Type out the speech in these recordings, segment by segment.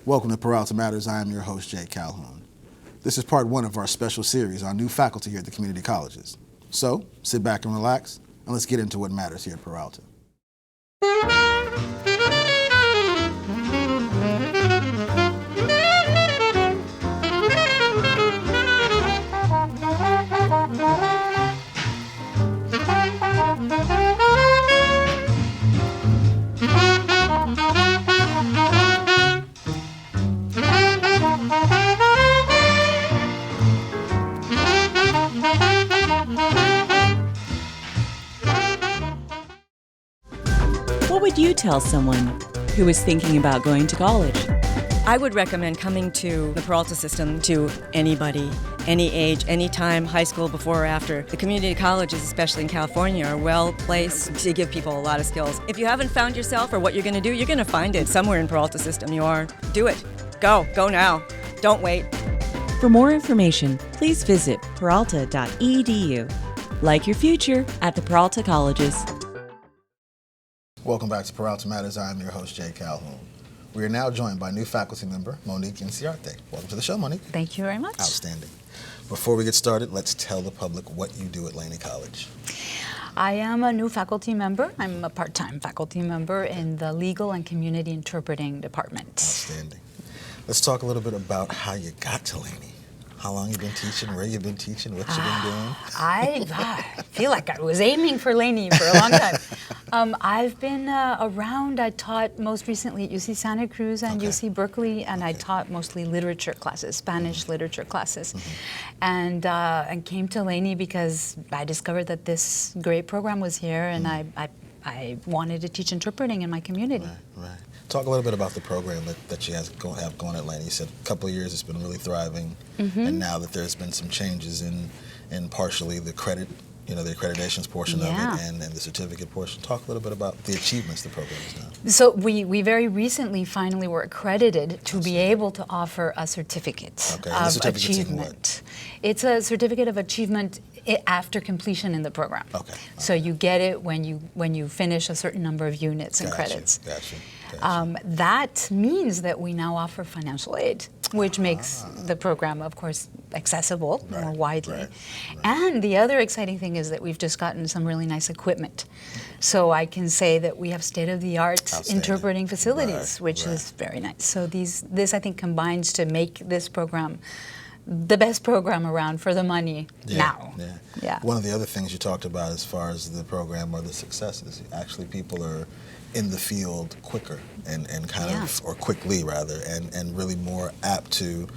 Welcome to Peralta Matters. I am your host, Jay Calhoun. This is part one of our special series on new faculty here at the community colleges. So, sit back and relax, and let's get into what matters here at Peralta. What would you tell someone who is thinking about going to college? I would recommend coming to the Peralta system to anybody, any age, any time, high school, before or after. The community colleges, especially in California, are well placed to give people a lot of skills. If you haven't found yourself or what you're going to do, you're going to find it somewhere in Peralta system. You are. Do it. Go now. Don't wait. For more information, please visit peralta.edu. Like your future at the Peralta Colleges. Welcome back to Peralta Matters. I am your host, Jay Calhoun. We are now joined by new faculty member, Monique Inciarte. Welcome to the show, Monique. Thank you very much. Outstanding. Before we get started, let's tell the public what you do at Laney College. I am a new faculty member. I'm a part-time faculty member in the Legal and Community Interpreting Department. Outstanding. Let's talk a little bit about how you got to Laney. How long you been teaching, where you've been teaching, what you've been doing? I feel like I was aiming for Laney for a long time. I've been around. I taught most recently at UC Santa Cruz and UC Berkeley, and I taught mostly literature classes, Spanish literature classes, and came to Laney because I discovered that this great program was here, and I wanted to teach interpreting in my community. Right. Talk a little bit about the program that you have going at Laney. You said a couple of years it's been really thriving, and now that there's been some changes in partially the credit, the accreditations portion of it and the certificate portion. Talk a little bit about the achievements the program has done. So we very recently finally were accredited to be able to offer a certificate of achievement. It's a certificate of achievement after completion in the program. Okay. So you get it when you finish a certain number of units and credits. Gotcha. That means that we now offer financial aid, which makes the program, of course, accessible more widely. Right. And the other exciting thing is that we've just gotten some really nice equipment. So I can say that we have state-of-the-art interpreting facilities, which is very nice. So this, I think, combines to make this program the best program around for the money now. Yeah. One of the other things you talked about as far as the program are the successes. Actually, people are in the field quicker and or quickly rather, and really more apt to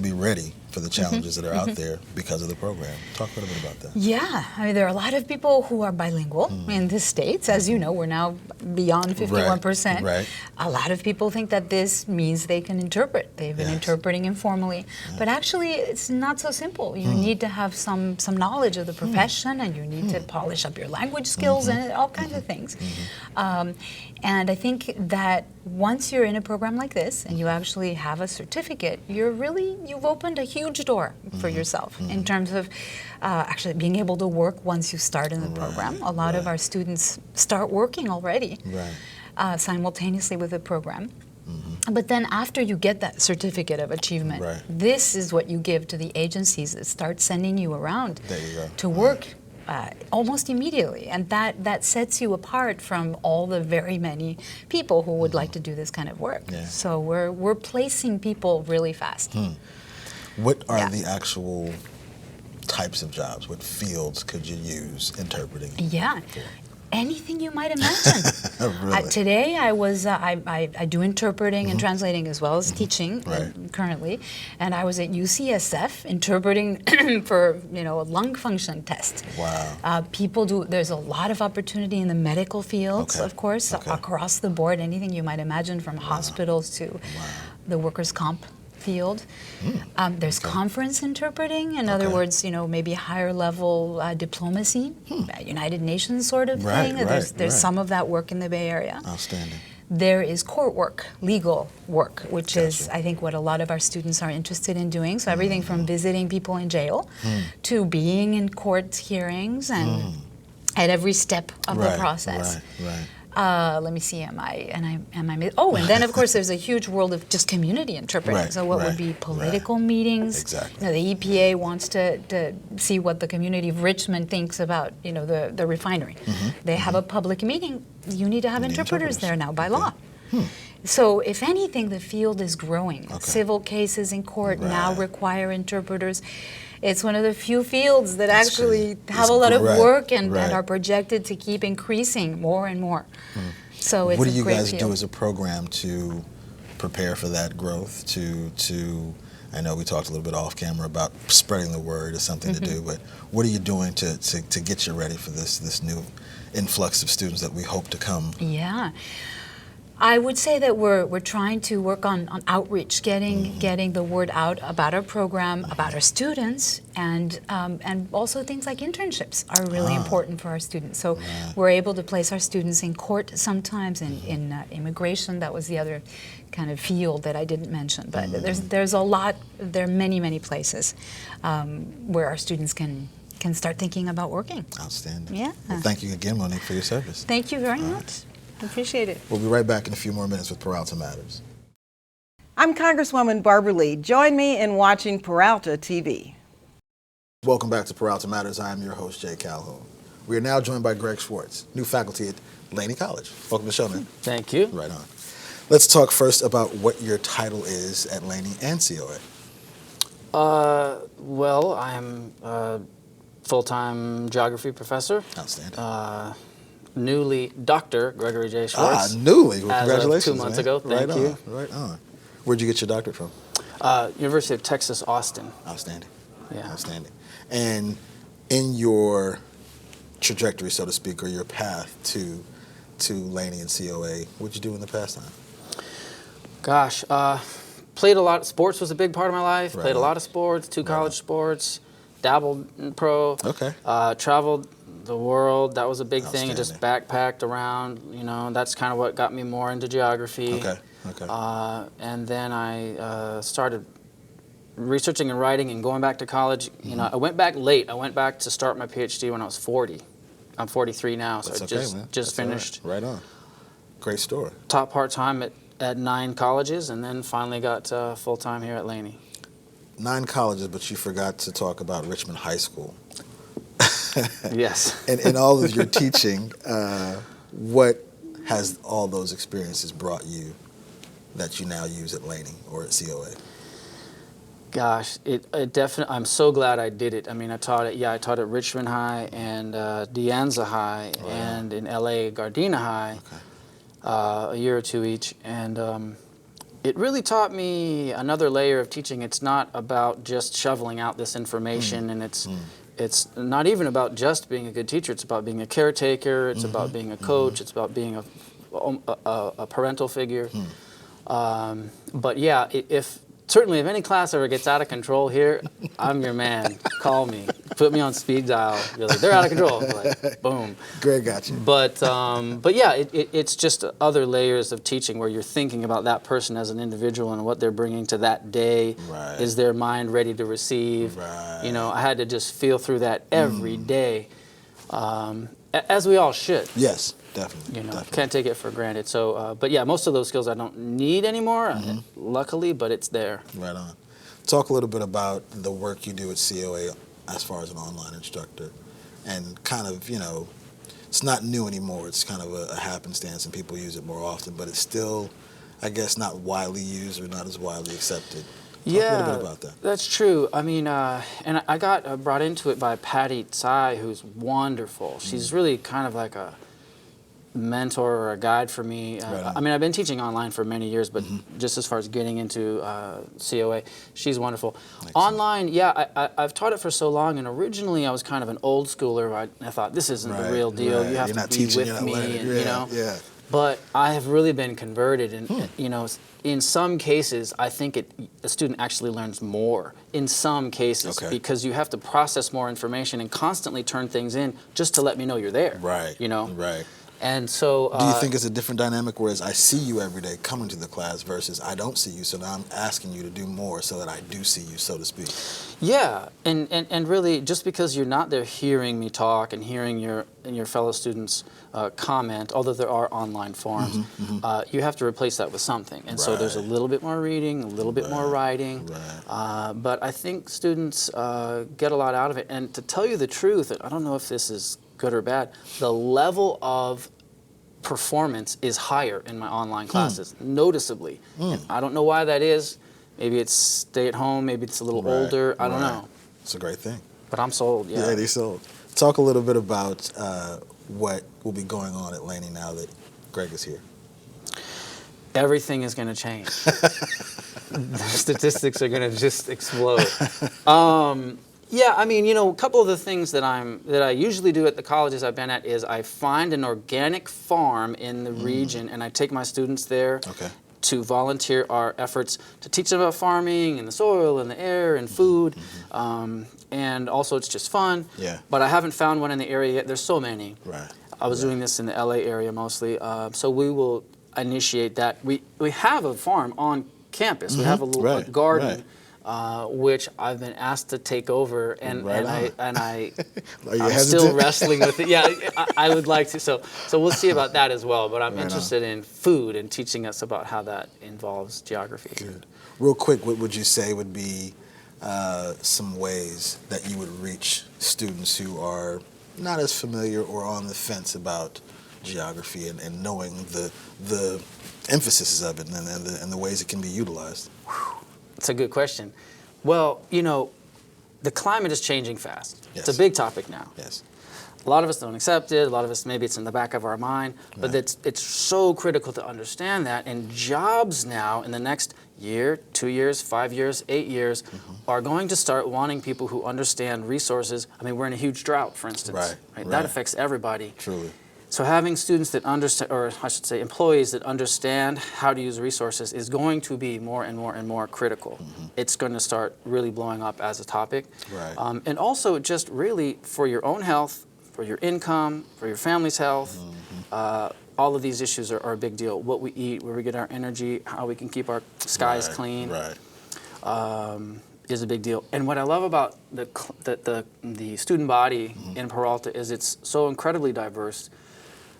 be ready for the challenges that are out there because of the program. Talk a little bit about that. Yeah, I mean, there are a lot of people who are bilingual in the States. As you know, we're now beyond 51%. Right. A lot of people think that this means they can interpret. They've been interpreting informally. But actually, it's not so simple. You need to have some knowledge of the profession, and you need to polish up your language skills and all kinds of things. And I think that once you're in a program like this and you actually have a certificate, you've opened a huge door for yourself in terms of actually being able to work once you start in the program. A lot of our students start working already simultaneously with the program. But then after you get that certificate of achievement, this is what you give to the agencies that start sending you around to work almost immediately, and that sets you apart from all the very many people who would like to do this kind of work. So we're placing people really fast. What are the actual types of jobs? What fields could you use interpreting? For? Anything you might imagine. Really? Today I do interpreting and translating as well as teaching currently, and I was at UCSF interpreting for a lung function test. Wow. There's a lot of opportunity in the medical fields, of course, across the board. Anything you might imagine, from hospitals to the workers' comp field. There's conference interpreting, in other words, maybe higher level diplomacy, United Nations sort of thing. There's some of that work in the Bay Area. Outstanding. There is court work, legal work, which is, I think, what a lot of our students are interested in doing. So everything from visiting people in jail to being in court hearings and at every step of the process. Let me see. Oh, and then of course there's a huge world of just community interpreting. Right, so what right, would be political right. meetings? Exactly. The EPA wants to see what the community of Richmond thinks about the refinery. They have a public meeting. You need to have interpreters there now by law. So if anything, the field is growing. Civil cases in court now require interpreters. It's one of the few fields that actually have a lot of work and are projected to keep increasing more and more. So it's what do a you great guys field. do as a program to prepare for that growth? I know we talked a little bit off camera about spreading the word is something to do, but what are you doing to get you ready for this new influx of students that we hope to come? Yeah. I would say that we're trying to work on outreach, getting the word out about our program, about our students, and also things like internships are really important for our students. So we're able to place our students in court sometimes, in immigration. That was the other kind of field that I didn't mention. But there are many places where our students can start thinking about working. Outstanding. Yeah. Well, thank you again, Monique, for your service. Thank you very much. Appreciate it. We'll be right back in a few more minutes with Peralta Matters. I'm Congresswoman Barbara Lee. Join me in watching Peralta TV. Welcome back to Peralta Matters. I am your host, Jay Calhoun. We are now joined by Greg Schwartz, new faculty at Laney College. Welcome to the show, man. Thank you. Right on. Let's talk first about what your title is at Laney and COA. Well, I'm a full-time geography professor. Outstanding. Newly Dr. Gregory J. Schwartz. Newly. Well, as congratulations, of 2 months man. ago. Thank you. Right on. Where'd you get your doctorate from? University of Texas, Austin. Outstanding. Yeah. Outstanding. And in your trajectory, so to speak, or your path to Laney and COA, what'd you do in the past time? Gosh, played a lot. Sports was a big part of my life. Right Played on. a lot of sports, two college sports, dabbled in pro. Okay. Traveled the world. That was a big thing. And just Outstanding. backpacked around. That's kind of what got me more into geography. Okay. And then I started researching and writing and going back to college. I went back late. I went back to start my PhD when I was 40. I'm 43 now, so That's I okay, just man. just That's all finished. Right on. Great story. Top part-time at 9 colleges, and then finally got full-time here at Laney. 9 colleges, but you forgot to talk about Richmond High School. Yes. And in all of your teaching, what has all those experiences brought you that you now use at Laney or at COA? Gosh, it definitely. I'm so glad I did it. I mean, I taught at Richmond High and De Anza High, and in LA Gardena High, a year or two each, and it really taught me another layer of teaching. It's not about just shoveling out this information, and it's not even about just being a good teacher. It's about being a caretaker. It's about being a coach. It's about being a parental figure. But yeah, certainly if any class ever gets out of control here, I'm your man. Call me. Put me on speed dial. You're like, they're out of control. Like, boom. Greg got you. But yeah, it's just other layers of teaching where you're thinking about that person as an individual and what they're bringing to that day. Right. Is their mind ready to receive? Right. I had to just feel through that every day, as we all should. Yes, definitely. Definitely. Can't take it for granted. So, but yeah, most of those skills I don't need anymore, luckily, but it's there. Right on. Talk a little bit about the work you do at COA as far as an online instructor, and kind of, it's not new anymore. It's kind of a happenstance and people use it more often, but it's still, I guess, not widely used or not as widely accepted. Talk a little bit about that. That's true. I mean, and I got brought into it by Patty Tsai, who's wonderful. She's really kind of like a mentor or a guide for me. I mean, I've been teaching online for many years, but just as far as getting into COA, she's wonderful. Excellent. Online, yeah, I've taught it for so long, and originally I was kind of an old schooler. I thought, this isn't the real deal. You have to be with me, and, But I have really been converted, and in some cases, I think the student actually learns more. In some cases, because you have to process more information and constantly turn things in just to let me know you're there. Right. Right. And so, do you think it's a different dynamic, whereas I see you every day coming to the class versus I don't see you, so now I'm asking you to do more so that I do see you, so to speak? Yeah, and really, just because you're not there hearing me talk and hearing your fellow students comment, although there are online forums, you have to replace that with something. And so there's a little bit more reading, a little bit more writing. But I think students get a lot out of it. And to tell you the truth, I don't know if this is good or bad, the level of performance is higher in my online classes, noticeably. And I don't know why that is. Maybe it's stay at home, maybe it's a little older, I don't know. It's a great thing. But I'm sold, yeah. Yeah, they sold. Talk a little bit about what will be going on at Laney now that Greg is here. Everything is going to change. The statistics are going to just explode. Yeah, I mean, a couple of the things that I usually do at the colleges I've been at is I find an organic farm in the region, and I take my students there to volunteer our efforts to teach them about farming and the soil and the air and food. And also it's just fun. Yeah. But I haven't found one in the area yet. There's so many. Right. I was doing this in the LA area mostly. So we will initiate that. We have a farm on campus. We have a little garden. Which I've been asked to take over, and I'm still wrestling with it. Yeah, I would like to. So we'll see about that as well. But I'm interested in food and teaching us about how that involves geography. Good. Real quick, what would you say would be some ways that you would reach students who are not as familiar or on the fence about geography and knowing the emphasis of it and the ways it can be utilized? It's a good question. Well, the climate is changing fast. Yes. It's a big topic now. Yes. A lot of us don't accept it. A lot of us, maybe it's in the back of our mind. But it's so critical to understand that. And jobs now, in the next year, 2 years, 5 years, 8 years, are going to start wanting people who understand resources. I mean, we're in a huge drought, for instance. Right. That affects everybody. Truly. So having students that understand, or I should say employees that understand how to use resources is going to be more and more and more critical. It's going to start really blowing up as a topic. Right. And also just really for your own health, for your income, for your family's health, all of these issues are a big deal. What we eat, where we get our energy, how we can keep our skies clean. Is a big deal. And what I love about the student body in Peralta is it's so incredibly diverse.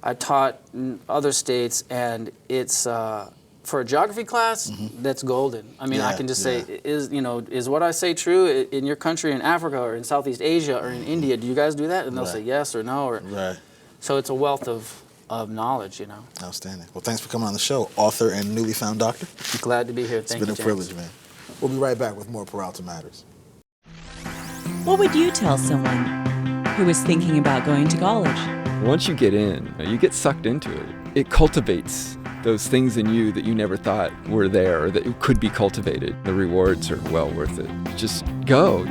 I taught in other states, and it's for a geography class, that's golden. I mean, I can just say, is what I say true in your country, in Africa, or in Southeast Asia, or in India? Do you guys do that? And they'll say yes or no. Or, so it's a wealth of knowledge, Outstanding. Well, thanks for coming on the show, author and newly found doctor. Glad to be here. Thank you, It's been a privilege, man. We'll be right back with more Peralta Matters. What would you tell someone who is thinking about going to college? Once you get in, you get sucked into it. It cultivates those things in you that you never thought were there or that could be cultivated. The rewards are well worth it. Just go.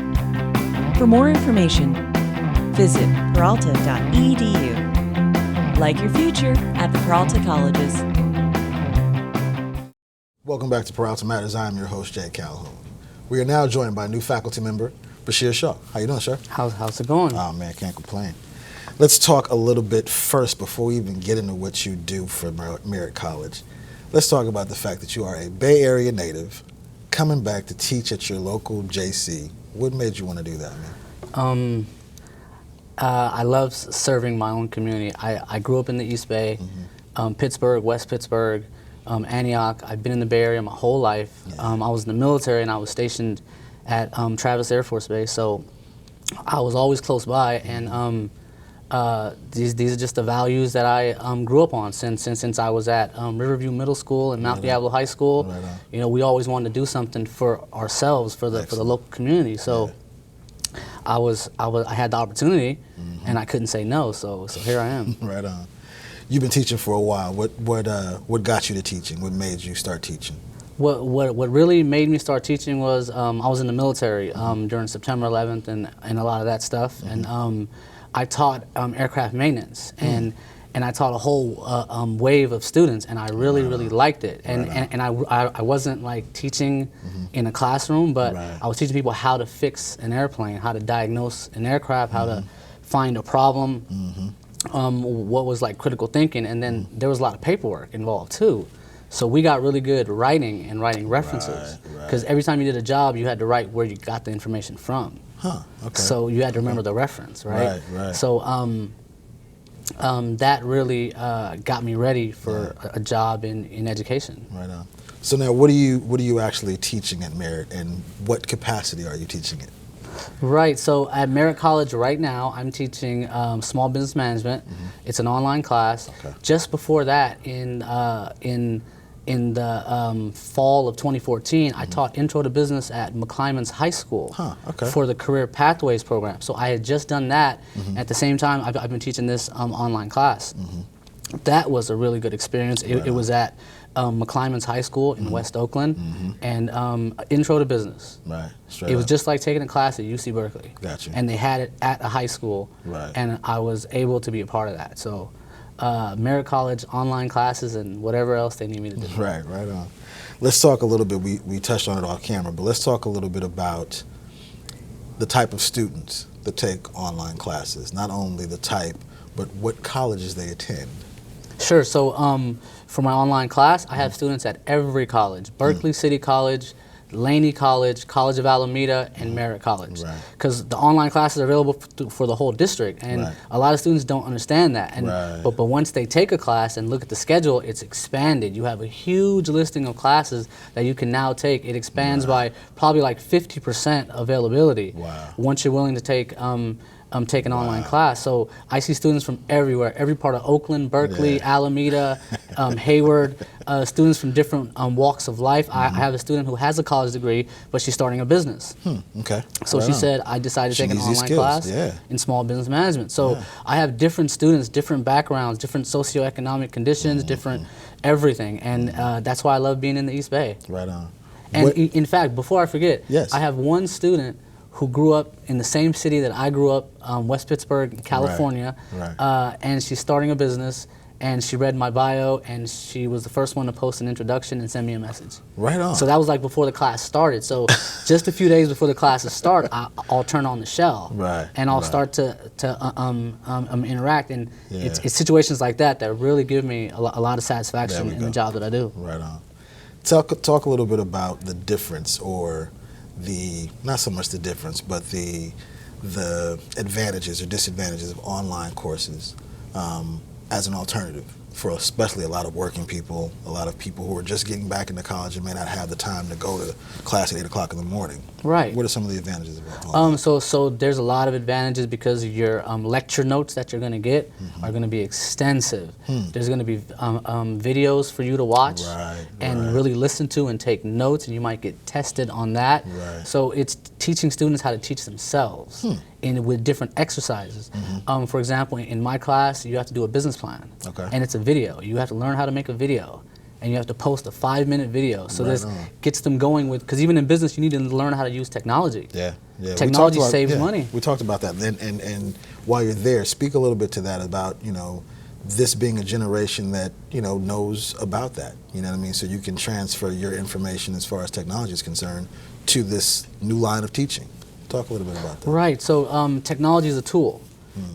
For more information, visit peralta.edu. Like your future at the Peralta Colleges. Welcome back to Peralta Matters. I am your host, Jay Calhoun. We are now joined by new faculty member, Bashir Shah. How you doing, sir? How's it going? Oh, man, can't complain. Let's talk a little bit first before we even get into what you do for Merritt College. Let's talk about the fact that you are a Bay Area native coming back to teach at your local JC. What made you want to do that, man? I love serving my own community. I grew up in the East Bay, Pittsburgh, West Pittsburgh, Antioch. I've been in the Bay Area my whole life. I was in the military and I was stationed at Travis Air Force Base, so I was always close by. And these are just the values that I grew up on since I was at Riverview Middle School and Mount Diablo High School. We always wanted to do something for ourselves, for the local community. So I had the opportunity, and I couldn't say no. So here I am. Right on. You've been teaching for a while. What got you to teaching? What made you start teaching? What really made me start teaching was I was in the military during September 11th and a lot of that stuff, and I taught aircraft maintenance, and I taught a whole wave of students, and I really liked it. And I wasn't like teaching in a classroom, but I was teaching people how to fix an airplane, how to diagnose an aircraft, how to find a problem. what was like critical thinking, and then there was a lot of paperwork involved too. So we got really good writing and writing references, because every time you did a job, you had to write where you got the information from. Huh. Okay. So you had to remember the reference, right? Right. So that really got me ready for a job in education. Right on. So now, what are you actually teaching at Merritt, and what capacity are you teaching it? Right. So at Merritt College right now, I'm teaching small business management. It's an online class. Okay. Just before that, in the fall of 2014, I taught Intro to Business at McClymonds High School for the Career Pathways program. So I had just done that. At the same time, I've been teaching this online class. That was a really good experience. It was at McClymonds High School in West Oakland, and Intro to Business. Right. It was just like taking a class at UC Berkeley. Gotcha. And they had it at a high school, and I was able to be a part of that. So Merritt College online classes and whatever else they need me to do. Right on. Let's talk a little bit, we touched on it off camera, but let's talk a little bit about the type of students that take online classes. Not only the type, but what colleges they attend. Sure. So for my online class, I have students at every college: Berkeley City College, Laney College, College of Alameda, and Merritt College. Because the online classes are available for the whole district, and a lot of students don't understand that. And but once they take a class and look at the schedule, it's expanded. You have a huge listing of classes that you can now take. It expands by probably like 50% availability once you're willing to take take an online class. So I see students from everywhere, every part of Oakland, Berkeley, Alameda, Hayward, students from different walks of life. I have a student who has a college degree, but she's starting a business. Okay. So she said, I decided to take an online class in small business management. So I have different students, different backgrounds, different socioeconomic conditions, different everything. And that's why I love being in the East Bay. Right on. And in fact, before I forget, I have one student who grew up in the same city that I grew up, West Pittsburgh, California, and she's starting a business, and she read my bio, and she was the first one to post an introduction and send me a message. Right on. So that was like before the class started. So just a few days before the classes start, I'll turn on the shell, and I'll start to interact, and it's situations like that that really give me a lot of satisfaction in the job that I do. Right on. Talk a little bit about the difference, or not so much the difference, but the advantages or disadvantages of online courses as an alternative for especially a lot of working people, a lot of people who are just getting back into college and may not have the time to go to class at 8 o'clock in the morning. Right. What are some of the advantages of online? So there's a lot of advantages because your lecture notes that you're going to get are going to be extensive. There's going to be videos for you to watch and really listen to and take notes, and you might get tested on that. So it's teaching students how to teach themselves with different exercises. For example, in my class, you have to do a business plan, and it's a video. You have to learn how to make a video, and you have to post a 5-minute video. So this gets them going with, because even in business, you need to learn how to use technology. Technology saves money. We talked about that, and while you're there, speak a little bit to that about, this being a generation that, knows about that, you know what I mean? So you can transfer your information as far as technology is concerned to this new line of teaching. Talk a little bit about that. Right, so technology is a tool.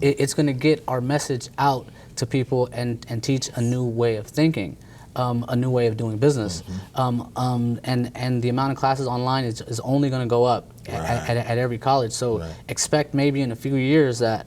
It's going to get our message out to people and teach a new way of thinking, a new way of doing business. And the amount of classes online is only going to go up at every college. So expect maybe in a few years that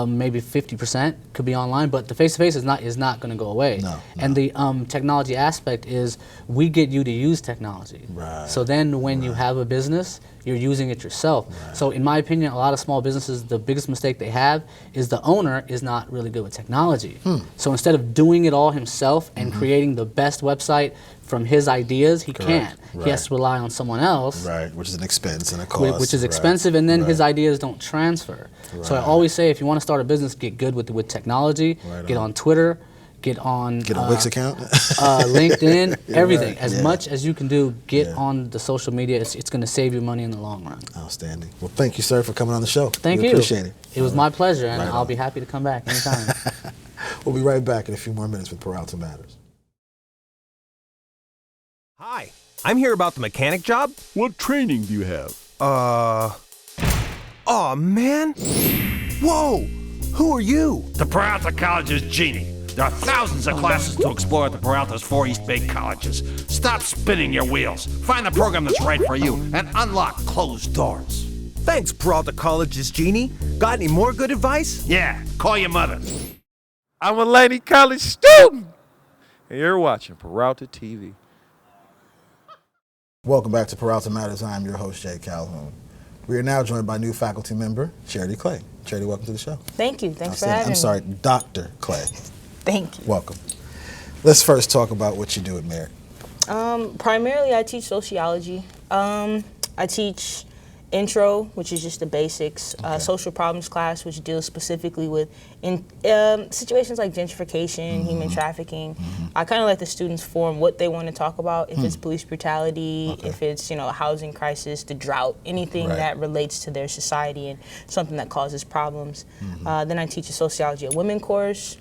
maybe 50% could be online, but the face-to-face is not going to go away. And the technology aspect is we get you to use technology. So then when you have a business, you're using it yourself. So in my opinion, a lot of small businesses, the biggest mistake they have is the owner is not really good with technology. So instead of doing it all himself and creating the best website from his ideas, he can't. He has to rely on someone else. Which is an expense and a cost. Which is expensive, and then his ideas don't transfer. So I always say, if you want to start a business, get good with technology, get on Twitter, get a Wix account, LinkedIn, everything. As much as you can do, get on the social media. It's going to save you money in the long run. Outstanding. Well, thank you, sir, for coming on the show. Thank you. Appreciate it. It was my pleasure, and I'll be happy to come back anytime. We'll be right back in a few more minutes with Peralta Matters. Hi, I'm here about the mechanic job. What training do you have? Aw, man. Whoa! Who are you? The Peralta College's genie. There are thousands of classes to explore at the Peralta's 4 East Bay colleges. Stop spinning your wheels. Find the program that's right for you and unlock closed doors. Thanks, Peralta College's genie. Got any more good advice? Yeah, call your mother. I'm a Laney College student, and you're watching Peralta TV. Welcome back to Peralta Matters. I'm your host, Jay Calhoun. We are now joined by new faculty member, Charity Clay. Charity, welcome to the show. Thank you. Thanks for having me. I'm sorry, Dr. Clay. Thank you. Welcome. Let's first talk about what you do at Merritt. Primarily, I teach sociology. I teach intro, which is just the basics, social problems class, which deals specifically with situations like gentrification, human trafficking. I kind of let the students form what they want to talk about, if it's police brutality, if it's, a housing crisis, the drought, anything that relates to their society and something that causes problems. Then I teach a sociology of women course,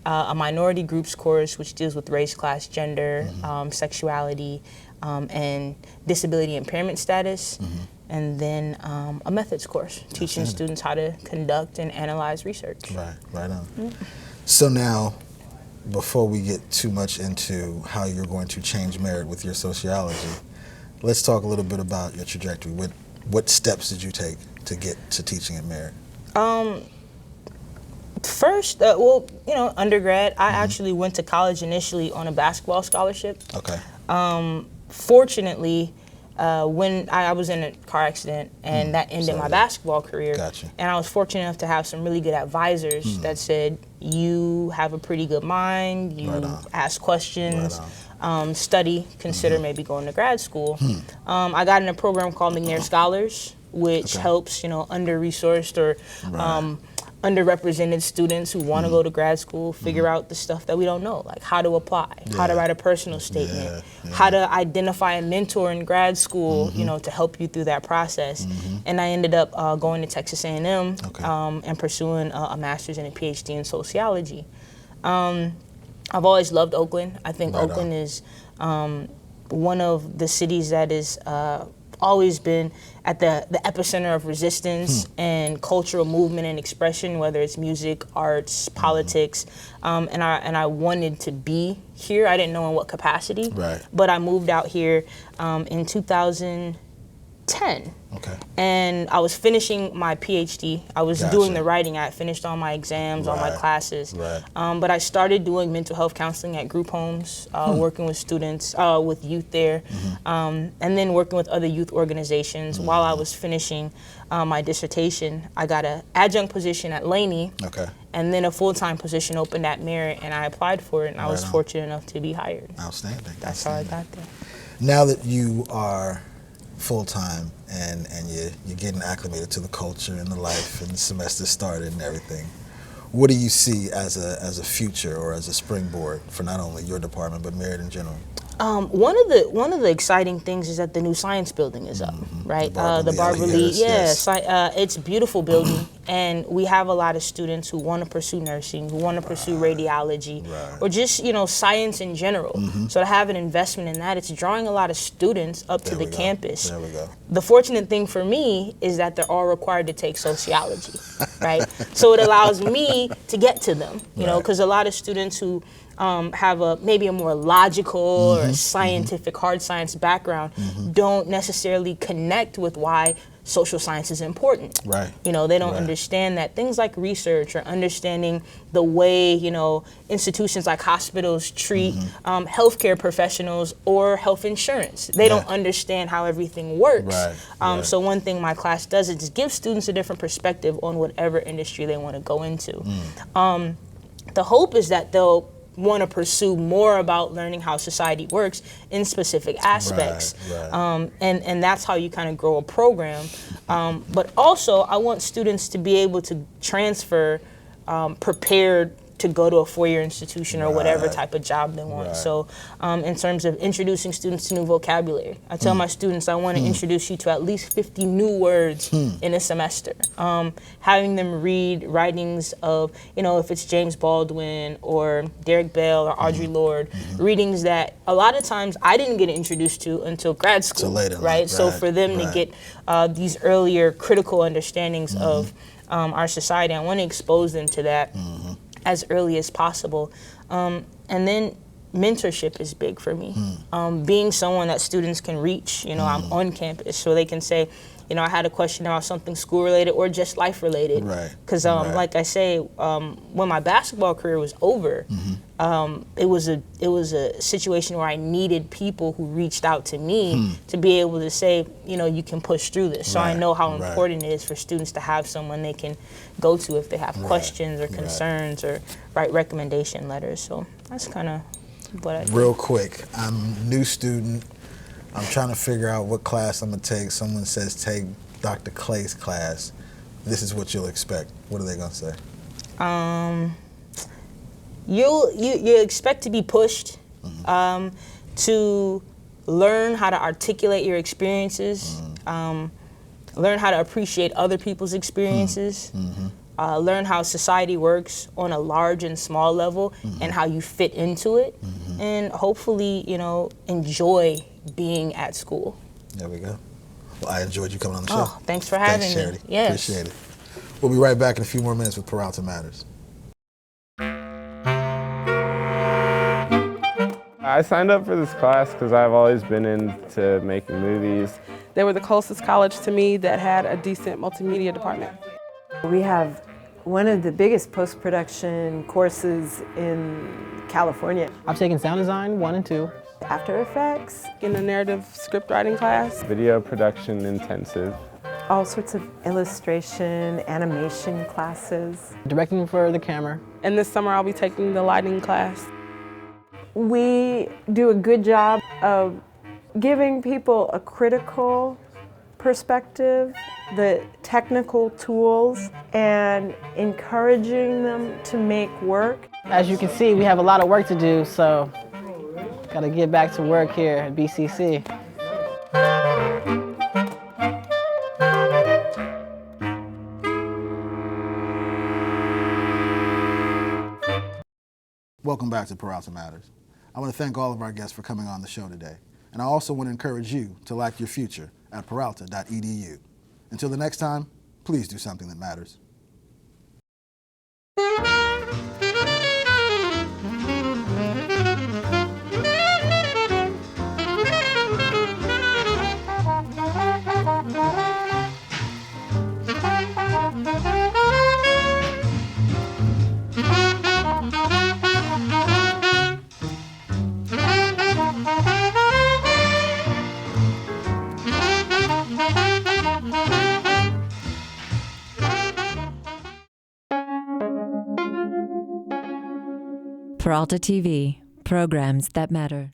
a minority groups course, which deals with race, class, gender, sexuality, and disability impairment status. And then a methods course, teaching students how to conduct and analyze research. Right on. So now, before we get too much into how you're going to change Merritt with your sociology, let's talk a little bit about your trajectory. What steps did you take to get to teaching at Merritt? First, undergrad, I actually went to college initially on a basketball scholarship. Fortunately, when I was in a car accident and that ended my basketball career. And I was fortunate enough to have some really good advisors that said, you have a pretty good mind, you ask questions, study, consider maybe going to grad school. I got in a program called McNair Scholars, which helps, under-resourced or underrepresented students who want to go to grad school figure out the stuff that we don't know, like how to apply, how to write a personal statement, how to identify a mentor in grad school, to help you through that process. And I ended up going to Texas A&M and pursuing a master's and a PhD in sociology. I've always loved Oakland. I think Oakland is one of the cities that is always been at the epicenter of resistance and cultural movement and expression, whether it's music, arts, politics, and I wanted to be here. I didn't know in what capacity, but I moved out here in 2010. And I was finishing my PhD. I was doing the writing. I had finished all my exams, all my classes. But I started doing mental health counseling at group homes, working with students, with youth there, and then working with other youth organizations. While I was finishing my dissertation, I got an adjunct position at Laney, and then a full-time position opened at Merritt, and I applied for it, and I was fortunate enough to be hired. Outstanding. That's how I got there. Now that you are full-time and you're getting acclimated to the culture and the life and the semester started and everything, what do you see as a future or as a springboard for not only your department but Merritt in general? One of the exciting things is that the new science building is up, right? The Barbara Lee, it's a beautiful building, and we have a lot of students who want to pursue nursing, who want to pursue radiology, or just science in general. So to have an investment in that, it's drawing a lot of students up to the campus. There we go. The fortunate thing for me is that they're all required to take sociology, right? So it allows me to get to them, because a lot of students who have maybe a more logical or scientific hard science background don't necessarily connect with why social science is important. They don't understand that things like research or understanding the way, institutions like hospitals treat healthcare professionals or health insurance. They don't understand how everything works. So one thing my class does is give students a different perspective on whatever industry they want to go into. The hope is that they'll want to pursue more about learning how society works in specific aspects. And that's how you kind of grow a program. But also, I want students to be able to transfer prepared to go to a four-year institution or whatever type of job they want. So in terms of introducing students to new vocabulary, I tell my students I want to introduce you to at least 50 new words in a semester. Having them read writings of, if it's James Baldwin or Derek Bell or Audre Lorde, readings that a lot of times I didn't get introduced to until grad school, so later, So for them to get these earlier critical understandings of our society. I want to expose them to that as early as possible. And then mentorship is big for me. Being someone that students can reach, you know, I'm on campus, so they can say, you know, I had a question about something school related or just life related. Right. Because like I say, when my basketball career was over, it was a situation where I needed people who reached out to me to be able to say, you know, you can push through this. So I know how important it is for students to have someone they can go to if they have questions or concerns or write recommendation letters. So that's kind of what I do. Real quick, I'm a new student. I'm trying to figure out what class I'm gonna take. Someone says take Dr. Clay's class. This is what you'll expect. What are they gonna say? You expect to be pushed to learn how to articulate your experiences, learn how to appreciate other people's experiences, learn how society works on a large and small level and how you fit into it, and hopefully, you know, enjoy being at school. There we go. Well, I enjoyed you coming on the show. Oh, thanks for having me. Charity. Yes. Appreciate it. We'll be right back in a few more minutes with Peralta Matters. I signed up for this class because I've always been into making movies. They were the closest college to me that had a decent multimedia department. We have one of the biggest post-production courses in California. I've taken sound design 1 and 2. After Effects. In a narrative script writing class. Video production intensive. All sorts of illustration, animation classes. Directing for the camera. And this summer I'll be taking the lighting class. We do a good job of giving people a critical perspective, the technical tools, and encouraging them to make work. As you can see, we have a lot of work to do, so gotta get back to work here at BCC. Welcome back to Peralta Matters. I want to thank all of our guests for coming on the show today. And I also want to encourage you to like your future at peralta.edu. Until the next time, please do something that matters. Peralta TV, programs that matter.